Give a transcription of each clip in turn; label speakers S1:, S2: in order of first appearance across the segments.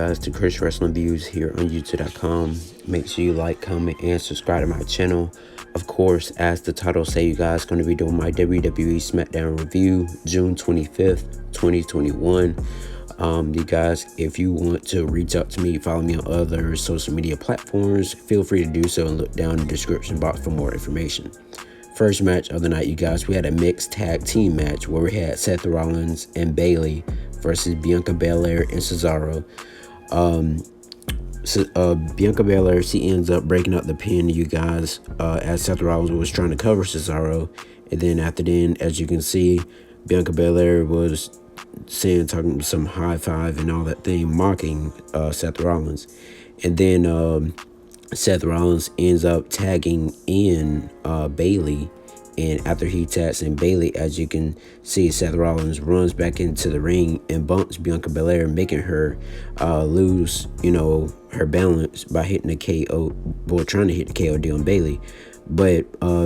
S1: guys to Chris Wrestling Views here on YouTube.com. Make sure you like, comment, and subscribe to my channel. Of course, as the title say, you guys going to be doing my WWE Smackdown review June 25th, 2021. You guys, if you want to reach out to me, follow me on other social media platforms, feel free to do so and look down in the description box for more information. First match of the night, you guys, we had a mixed tag team match where we had Seth Rollins and Bayley versus Bianca Belair and Cesaro. Bianca Belair, she ends up breaking up the pin, you guys, as Seth Rollins was trying to cover Cesaro. And then after then, as you can see, Bianca Belair was talking some high five and all that thing, mocking Seth Rollins. And then Seth Rollins ends up tagging in Bayley, and after he tags in Bayley, as you can see, Seth Rollins runs back into the ring and bumps Bianca Belair, making her lose, her balance by hitting the KO, well, trying to hit the KO on Bayley. But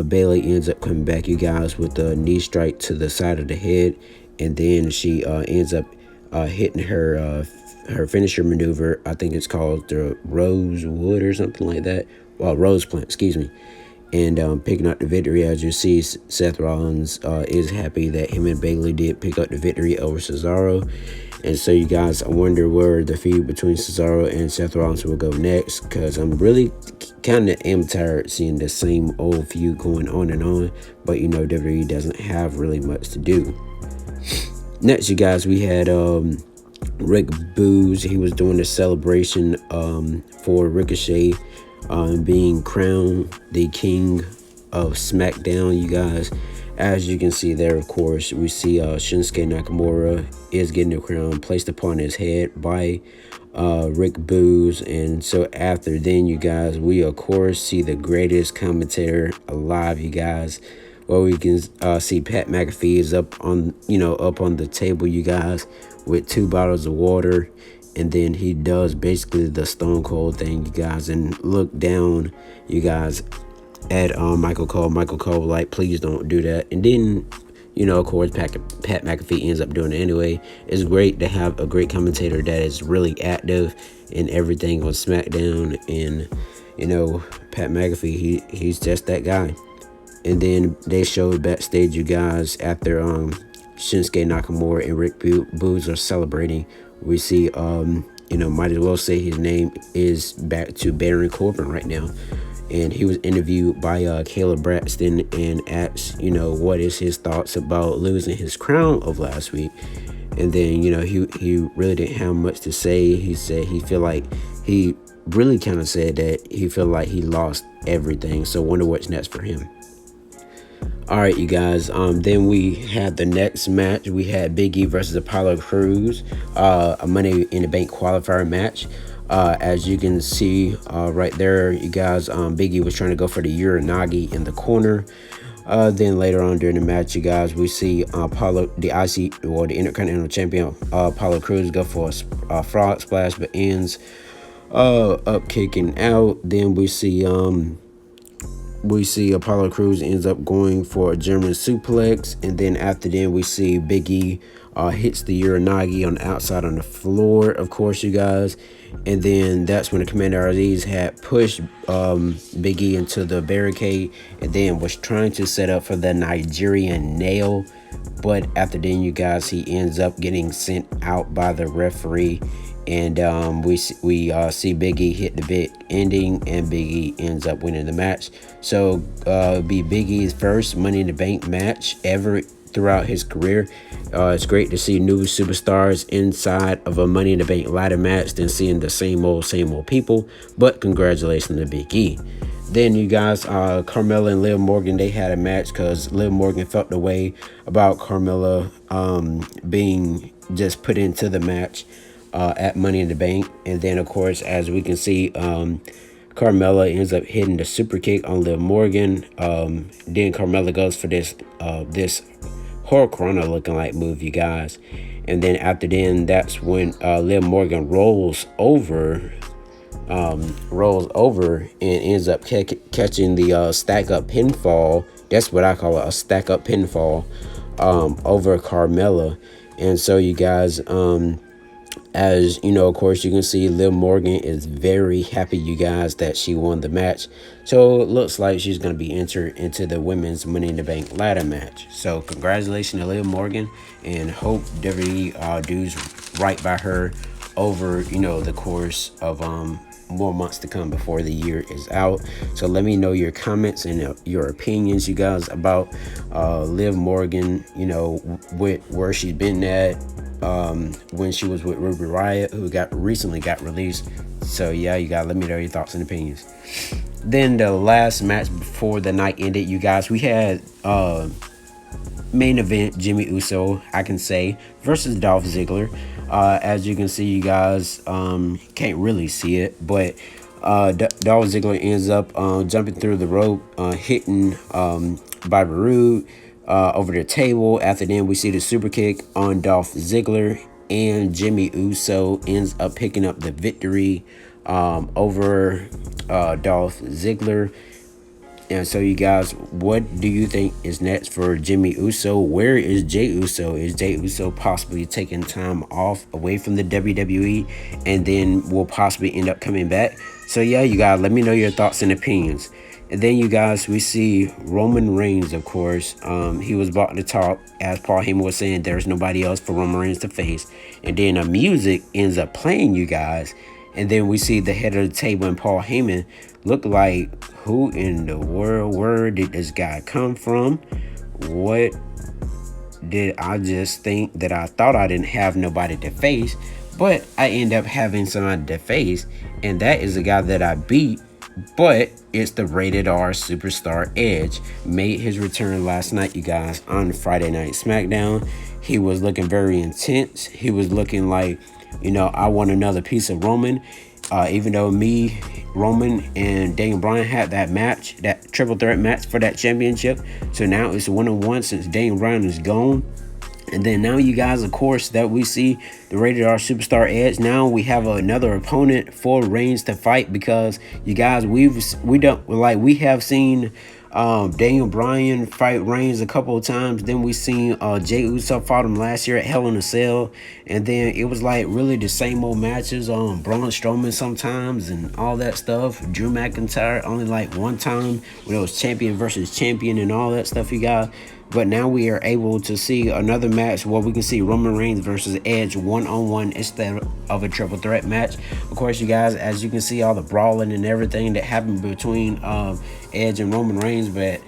S1: Bayley ends up coming back, you guys, with a knee strike to the side of the head, and then she ends up hitting her finisher maneuver. I think it's called the Rosewood or something like that. Well, Rose Plant, excuse me. And picking up the victory. As you see, Seth Rollins is happy that him and Bayley did pick up the victory over Cesaro. And so, you guys, I wonder where the feud between Cesaro and Seth Rollins will go next, because I'm really kind of tired seeing the same old feud going on and on. But, WWE doesn't have really much to do. Next, you guys, we had Rick Boogs. He was doing a celebration for Ricochet being crowned the king of Smackdown, you guys. As you can see there, of course, we see Shinsuke Nakamura is getting the crown placed upon his head by Rick Boogs. And so after then, you guys, we of course see the greatest commentator alive, you guys. Well, we can see Pat McAfee is up on the table, you guys, with 2 bottles of water. And then he does basically the Stone Cold thing, you guys, and look down, you guys, at Michael Cole. Michael Cole, like, please don't do that. And then, of course, Pat McAfee ends up doing it anyway. It's great to have a great commentator that is really active in everything on SmackDown. And, Pat McAfee, he's just that guy. And then they showed backstage, you guys, after Shinsuke Nakamura and Rick Boogs are celebrating. We see, might as well say his name is back to Baron Corbin right now. And he was interviewed by Kayla Braxton and asked, what is his thoughts about losing his crown of last week. And then, he really didn't have much to say. He said he really kind of said that he felt like he lost everything. So wonder what's next for him. All right, you guys, then we had the next match. We had Big E versus Apollo Crews, a Money in the Bank qualifier match. As you can see right there, you guys, Big E was trying to go for the Uranagi in the corner. Then later on during the match, you guys, we see Apollo, the Intercontinental Champion, Apollo Crews, go for a frog splash, but ends up kicking out. Then we see Apollo Crews ends up going for a German suplex. And then after then, we see Big E hits the Uranagi on the outside on the floor, of course, you guys. And then that's when the Commander Aziz had pushed Big E into the barricade and then was trying to set up for the Nigerian nail. But after then, you guys, he ends up getting sent out by the referee. And we see Big E hit the big ending, and Big E ends up winning the match. So be Big E's first Money in the Bank match ever throughout his career. It's great to see new superstars inside of a Money in the Bank ladder match than seeing the same old people. But congratulations to Big E. Then, you guys, Carmella and Liv Morgan, they had a match because Liv Morgan felt the way about Carmella being just put into the match at Money in the Bank. And then, of course, as we can see, Carmella ends up hitting the super kick on Liv Morgan. Then Carmella goes for this Hurricanrana looking like move, you guys. And then after then, that's when Liv Morgan rolls over and ends up catching the stack up pinfall. That's what I call it, a stack up pinfall over Carmella. And so, you guys, As you know, of course, you can see Liv Morgan is very happy, you guys, that she won the match. So it looks like she's going to be entered into the women's Money in the Bank ladder match. So congratulations to Liv Morgan, and hope WWE does right by her over, you know, the course of more months to come before the year is out. So let me know your comments and your opinions, you guys, about Liv Morgan, you know, with where she's been at when she was with Ruby Riott, who recently got released. So yeah, you gotta let me know your thoughts and opinions. Then the last match before the night ended, you guys, we had main event Jimmy Uso, I can say, versus Dolph Ziggler. As you can see, you guys can't really see it, but Dolph Ziggler ends up jumping through the rope, hitting Bobby Roode over the table. After then, we see the super kick on Dolph Ziggler, and Jimmy Uso ends up picking up the victory over Dolph Ziggler. And so, you guys, what do you think is next for Jimmy Uso? Where is Jey Uso? Is Jey Uso possibly taking time off away from the WWE and then will possibly end up coming back? So yeah, you guys, let me know your thoughts and opinions. And then, you guys, we see Roman Reigns, of course. He was brought to talk, as Paul Heyman was saying, there's nobody else for Roman Reigns to face. And then music ends up playing, you guys. And then we see the head of the table and Paul Heyman look like, who in the world, where did this guy come from? What did I just think that I thought I didn't have nobody to face, but I end up having somebody to face, and that is the guy that I beat. But it's the rated R superstar Edge. Made his return last night, you guys, on Friday Night Smackdown. He was looking very intense. He was looking like, you know, I want another piece of Roman. Even though Roman, and Daniel Bryan had that match, that triple threat match for that championship. So now it's 1-on-1 since Daniel Bryan is gone. And then now, you guys, of course, that we see the rated R superstar Edge. Now we have another opponent for Reigns to fight, because you guys, we have seen Daniel Bryan fight Reigns a couple of times. Then we seen Jey Uso fought him last year at Hell in a Cell, and then it was like really the same old matches on Braun Strowman sometimes and all that stuff. Drew McIntyre only like one time when it was champion versus champion and all that stuff, you guys. But now we are able to see another match where we can see Roman Reigns versus Edge 1-on-1 instead of a triple threat match. Of course, you guys, as you can see, all the brawling and everything that happened between Edge and Roman Reigns, but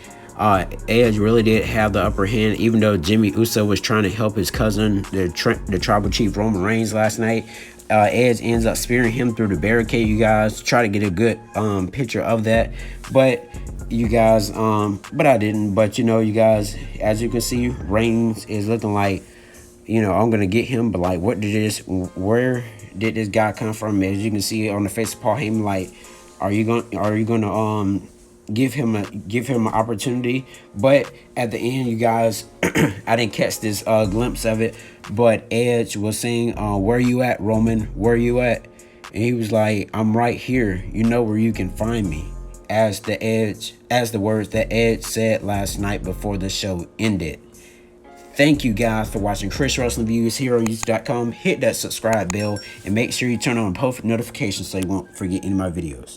S1: Edge really did have the upper hand, even though Jimmy Uso was trying to help his cousin, the tribal chief Roman Reigns, last night. Edge ends up spearing him through the barricade, you guys. Try to get a good picture of that, but you guys, but I didn't. But you know, you guys, as you can see, Reigns is looking like, you know, I'm gonna get him. But like, where did this guy come from? As you can see on the face of Paul Heyman, like, are you gonna give him an opportunity? But at the end, you guys, I didn't catch this glimpse of it, but Edge was saying, where you at, Roman? Where you at? And he was like, I'm right here. You know where you can find me. As the words that Edge said last night before the show ended. Thank you guys for watching Chris Wrestling Views here on YouTube.com. Hit that subscribe bell and make sure you turn on post notifications so you won't forget any of my videos.